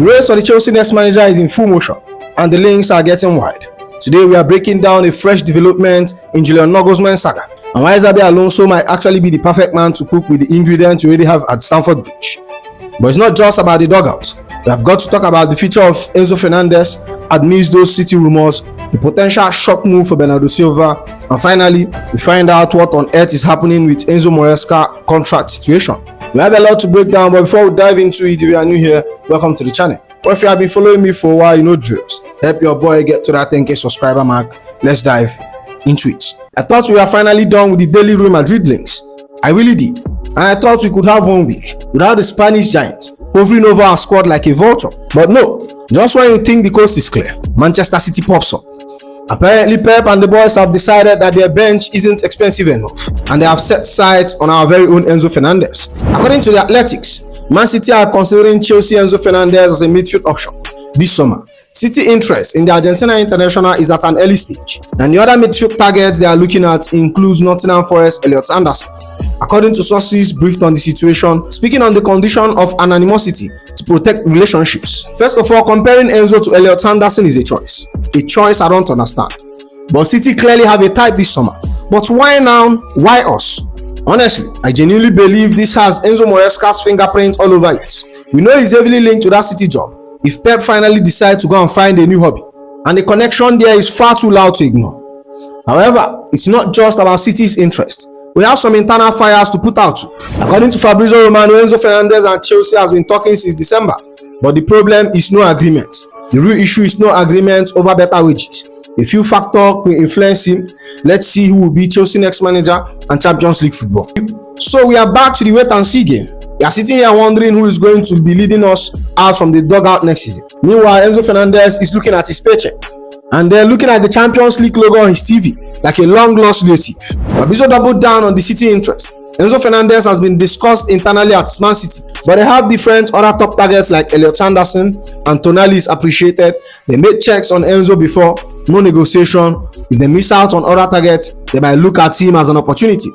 race for the Chelsea next manager is in full motion, and the links are getting wide. Today we are breaking down a fresh development in Julian Nagelsmann saga, and why Xabi Alonso might actually be the perfect man to cook with the ingredients you already have at Stamford Bridge. But it's not just about the dugout. We have got to talk about the future of Enzo Fernandez amidst those City rumors, the potential shock move for Bernardo Silva, and finally, we find out what on earth is happening with Enzo Maresca contract situation. We have a lot to break down, but before we dive into it, if you are new here, welcome to the channel. Or if you have been following me for a while, you know drills. Help your boy get to that 10k subscriber mark. Let's dive into it. I thought we were finally done with the daily Real Madrid links. I really did. And I thought we could have 1 week without the Spanish giant hovering over our squad like a vulture. But no, just when you think the coast is clear, Manchester City pops up. Apparently Pep and the boys have decided that their bench isn't expensive enough, and they have set sights on our very own Enzo Fernandez. According to the Athletics, Man City are considering Chelsea Enzo Fernandez as a midfield option this summer. City interest in the Argentina international is at an early stage, and the other midfield targets they are looking at includes Nottingham Forest Elliot Anderson. According to sources briefed on the situation, speaking on the condition of anonymity to protect relationships. First of all, comparing Enzo to Elliot Anderson is a choice I don't understand. But City clearly have a type this summer. But why now? Why us? Honestly, I genuinely believe this has Enzo Maresca's fingerprint all over it. We know he's heavily linked to that City job if Pep finally decides to go and find a new hobby, and the connection there is far too loud to ignore. However, it's not just about City's interest. We have some internal fires to put out too. According to Fabrizio, Romano, Enzo Fernandez and Chelsea has been talking since December, but the problem is no agreement. The real issue is no agreement over better wages. A few factors will influence him. Let's see who will be Chelsea next manager and Champions League football. So we are back to the wait and see game. We are sitting here wondering who is going to be leading us out from the dugout next season. Meanwhile, Enzo Fernandez is looking at his paycheck, and they're looking at the Champions League logo on his TV like a long-lost relative. Fabrizio doubled down on the City interest. Enzo Fernandez has been discussed internally at Man City, but they have different other top targets like Elliot Anderson, and Tonali is appreciated. They made checks on Enzo before, no negotiation. If they miss out on other targets, they might look at him as an opportunity.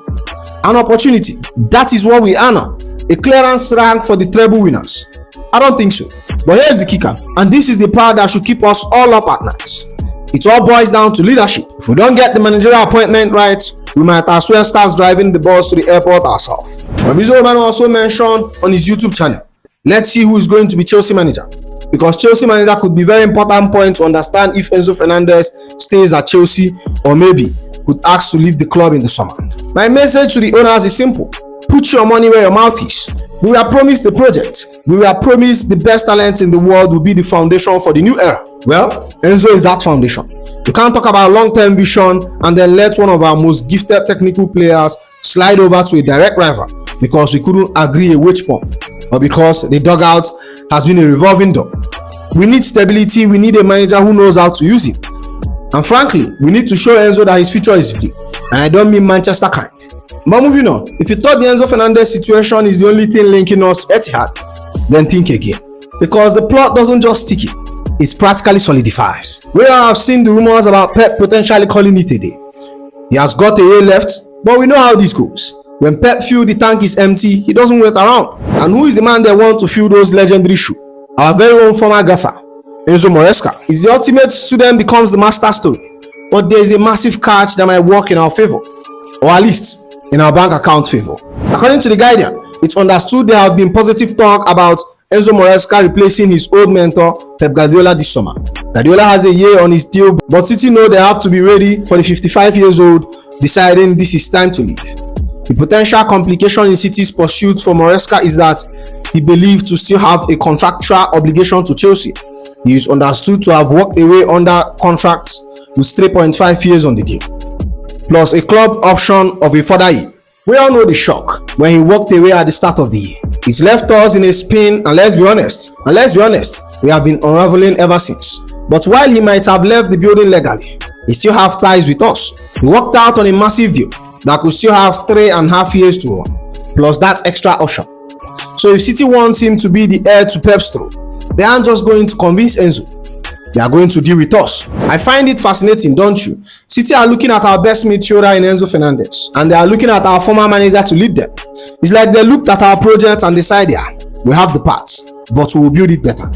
An opportunity, that is what we are now. A clearance rank for the treble winners? I don't think so. But here's the kicker, and this is the part that should keep us all up at night. It all boils down to leadership. If we don't get the managerial appointment right, we might as well start driving the bus to the airport ourselves. Fabrizio Romano also mentioned on his YouTube channel, let's see who is going to be Chelsea manager, because Chelsea manager could be very important point to understand if Enzo Fernandez stays at Chelsea or maybe could ask to leave the club in the summer. My message to the owners is simple: put your money where your mouth is. We were promised the project. We were promised the best talent in the world will be the foundation for the new era. Well, Enzo is that foundation. You can't talk about long-term vision and then let one of our most gifted technical players slide over to a direct rival because we couldn't agree a wage pump, or because the dugout has been a revolving door. We need stability. We need a manager who knows how to use it. And frankly, we need to show Enzo that his future is big. And I don't mean Manchester kind. But moving on, if you thought the Enzo Fernandez situation is the only thing linking us to Etihad, then think again. Because the plot doesn't just stick it practically solidifies. We all have seen the rumors about Pep potentially calling it a day. He has got a year left, but we know how this goes. When Pep feels the tank is empty, he doesn't wait around. And who is the man they want to fill those legendary shoes? Our very own former gaffer, Enzo Maresca. Is the ultimate student becomes the master story. But there is a massive catch that might work in our favor, or at least in our bank account favor. According to The Guardian, it's understood there have been positive talk about Enzo Maresca replacing his old mentor Pep Guardiola this summer. Guardiola has a year on his deal, but City know they have to be ready for the 55 years old deciding this is time to leave. The potential complication in City's pursuit for Maresca is that he believed to still have a contractual obligation to Chelsea. He is understood to have walked away under contracts with 3.5 years on the deal, plus a club option of a further year. We all know the shock when he walked away at the start of the year. It left us in a spin, and let's be honest, we have been unraveling ever since. But while he might have left the building legally, he still has ties with us. He walked out on a massive deal that could still have 3.5 years to run, plus that extra option. So if City wants him to be the heir to Pep's throne, they aren't just going to convince Enzo. They are going to deal with us. I find it fascinating, don't you? City are looking at our best midfielder in Enzo Fernandez, and they are looking at our former manager to lead them. It's like they looked at our project and decided, yeah, we have the parts. but we will build it better.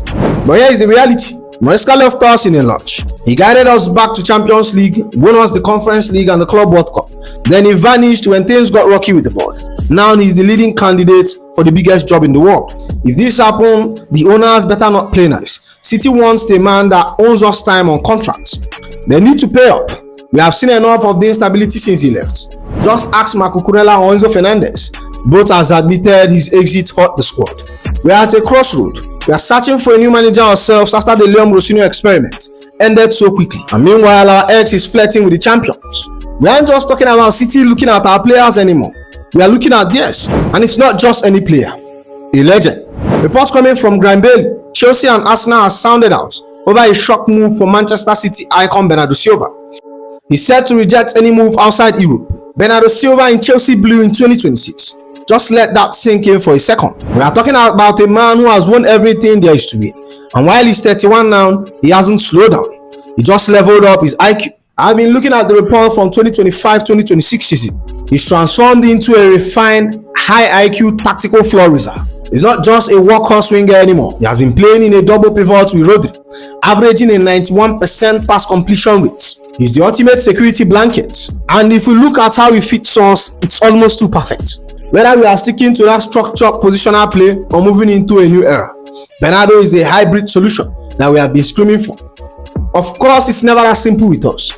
But here is the reality. Maresca left us in a lurch. He guided us back to Champions League, won us the Conference League and the Club World Cup. Then he vanished when things got rocky with the board. Now he's the leading candidate for the biggest job in the world. If this happens, the owners better not play nice. City wants a man that owns us time on contracts. They need to pay up. We have seen enough of the instability since he left. Just ask Marco Kurela or Enzo Fernandez. Both has admitted his exit hurt the squad. We are at a crossroad. We are searching for a new manager ourselves after the Leon Rossini experiment ended so quickly. And meanwhile, our ex is flirting with the champions. We aren't just talking about City looking at our players anymore. We are looking at theirs. And it's not just any player. A legend. Reports coming from Bailey, Chelsea and Arsenal have sounded out over a shock move for Manchester City icon Bernardo Silva. He's said to reject any move outside Europe. Bernardo Silva in Chelsea blue in 2026. Just let that sink in for a second. We are talking about a man who has won everything there is to win. And while he's 31 now, he hasn't slowed down. He just leveled up his IQ. I've been looking at the report from 2025-2026 season. He's transformed into a refined, high IQ tactical floor raiser. He's not just a workhorse winger anymore. He has been playing in a double pivot with Rodri, averaging a 91% pass completion rate. He's the ultimate security blanket. And if we look at how he fits us, it's almost too perfect. Whether we are sticking to that structured positional play or moving into a new era, Bernardo is a hybrid solution that we have been screaming for. Of course, it's never as simple with us.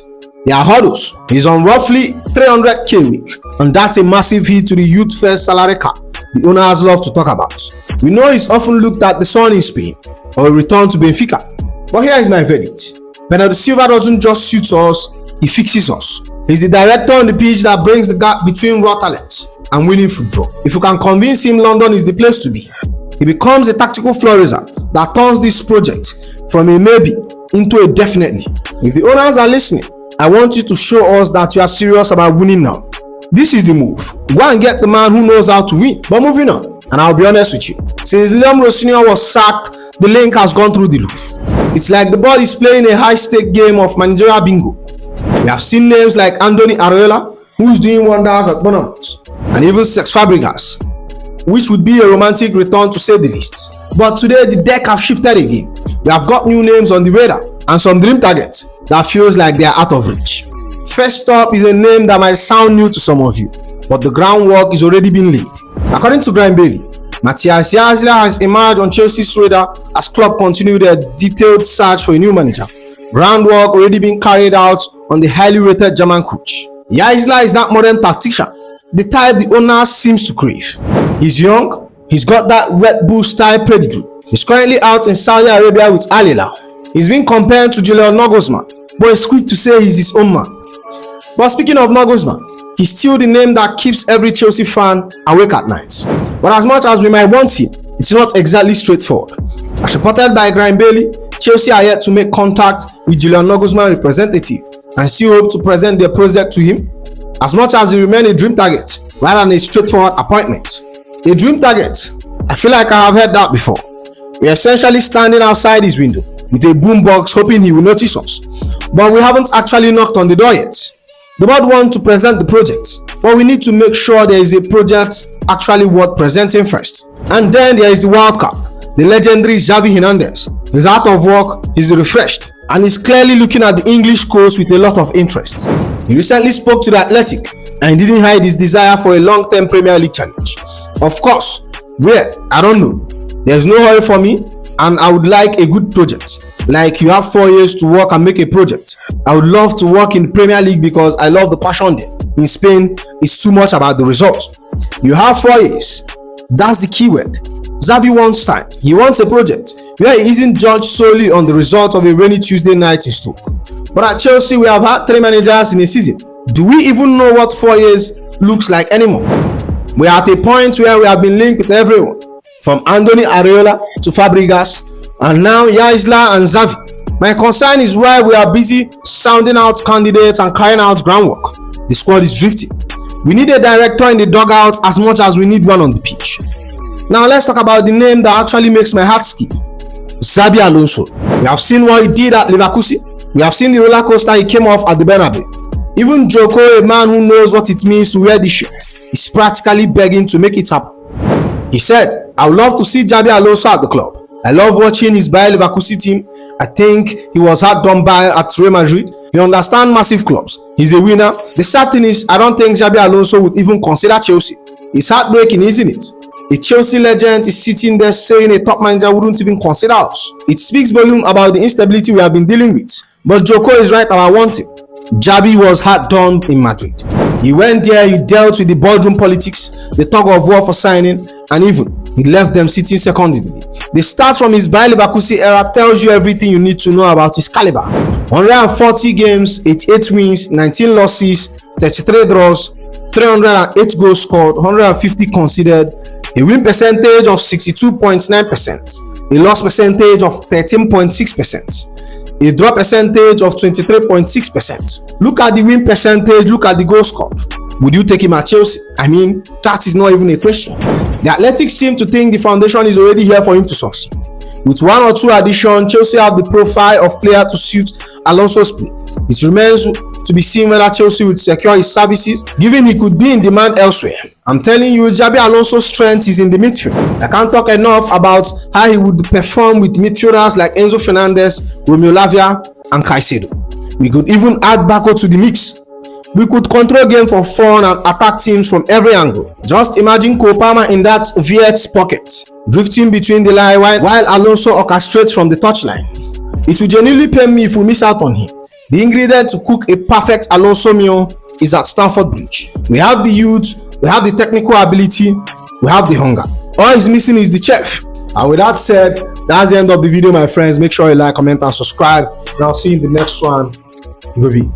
There are hurdles. He's on roughly 300k a week, and that's a massive hit to the youth first salary cap the owners love to talk about. We know he's often looked at the sun in Spain or a return to Benfica. But here is my verdict. Bernardo Silva doesn't just suit us, he fixes us. He's the director on the pitch that brings the gap between raw talent and winning football. If you can convince him London is the place to be, he becomes a tactical floor raiser that turns this project from a maybe into a definitely. If the owners are listening, I want you to show us that you are serious about winning now. This is the move. Go and get the man who knows how to win. But moving on, and I'll be honest with you, since Leon Rossini was sacked, the link has gone through the roof. It's like the board is playing a high-stake game of managerial bingo. We have seen names like Andoni Areola, who is doing wonders at Bournemouth, and even Cesc Fabregas, which would be a romantic return to say the least. But today the deck have shifted again. We have got new names on the radar and some dream targets that feels like they are out of reach. First up is a name that might sound new to some of you, but the groundwork is already being laid. According to Bailey, Matthias Jaissle has emerged on Chelsea's radar as club continue their detailed search for a new manager. Groundwork already being carried out on the highly rated German coach. Jaissle is that modern tactician, the type the owner seems to crave. He's young, he's got that Red Bull style pedigree. He's currently out in Saudi Arabia with Al Hilal. He's been compared to Julian Nagelsmann, but it's quick to say he's his own man. But speaking of Nagelsmann, he's still the name that keeps every Chelsea fan awake at night. But as much as we might want him, it's not exactly straightforward. As reported by Bailey, Chelsea are yet to make contact with Julian Nagelsmann representative and still hope to present their project to him, as much as he remains a dream target rather than a straightforward appointment. A dream target? I feel like I have heard that before. We are essentially standing outside his window with a boombox hoping he will notice us, but we haven't actually knocked on the door yet. The board want to present the project, but we need to make sure there is a project actually worth presenting first. And then there is the wild card, the legendary Xabi Hernandez. He's out of work, he's refreshed, and he's clearly looking at the English coast with a lot of interest. He recently spoke to the Athletic and didn't hide his desire for a long-term Premier League challenge. Of course, where? I don't know. There's no hurry for me, and I would like a good project. Like you have 4 years to work and make a project. I would love to work in the Premier League because I love the passion there. In Spain, it's too much about the result. You have 4 years. That's the key word. Xavi wants time. He wants a project where he isn't judged solely on the result of a rainy Tuesday night in Stoke. But at Chelsea, we have had 3 managers in a season. Do we even know what 4 years looks like anymore? We are at a point where we have been linked with everyone, from Andoni Areola to Fabregas, and now Jaissle and Xavi. My concern is why we are busy sounding out candidates and carrying out groundwork. The squad is drifting. We need a director in the dugout as much as we need one on the pitch. Now let's talk about the name that actually makes my heart skip. Xabi Alonso. We have seen what he did at Leverkusen. We have seen the roller coaster he came off at the Bernabeu. Even Joko, a man who knows what it means to wear this shirt, is practically begging to make it happen. He said, I would love to see Xabi Alonso at the club, I love watching his Bayer Leverkusen team. I think he was hard done by at Real Madrid. He understands massive clubs. He's a winner. The sad thing is, I don't think Xabi Alonso would even consider Chelsea. It's heartbreaking, isn't it? A Chelsea legend is sitting there saying a top manager wouldn't even consider us. It speaks volume about the instability we have been dealing with. But Joko is right about one thing. Xabi was hard done in Madrid. He went there, he dealt with the boardroom politics, the tug of war for signing, and even he left them sitting second in the league. The start from his Bayer Leverkusen era tells you everything you need to know about his caliber. 140 games, 88 wins, 19 losses, 33 draws, 308 goals scored, 150 conceded, a win percentage of 62.9%, a loss percentage of 13.6%. A draw percentage of 23.6%. Look at the win percentage, look at the goal scored. Would you take him at Chelsea? I mean, that is not even a question. The Athletics seem to think the foundation is already here for him to succeed. With one or two additions, Chelsea have the profile of player to suit Alonso's play. It remains to be seen whether Chelsea would secure his services, given he could be in demand elsewhere. I'm telling you, Xabi Alonso's strength is in the midfield. I can't talk enough about how he would perform with midfielders like Enzo Fernandez, Lavia, and Caicedo. We could even add Bako to the mix. We could control game for fun and attack teams from every angle. Just imagine Cole Palmer in that VX pocket, drifting between the line while Alonso orchestrates from the touchline. It would genuinely pain me if we miss out on him. The ingredient to cook a perfect Alonso meal is at Stamford Bridge. We have the youth, we have the technical ability, we have the hunger. All he's missing is the chef. And with that said, that's the end of the video, my friends. Make sure you like, comment, and subscribe. And I'll see you in the next one. Goodbye.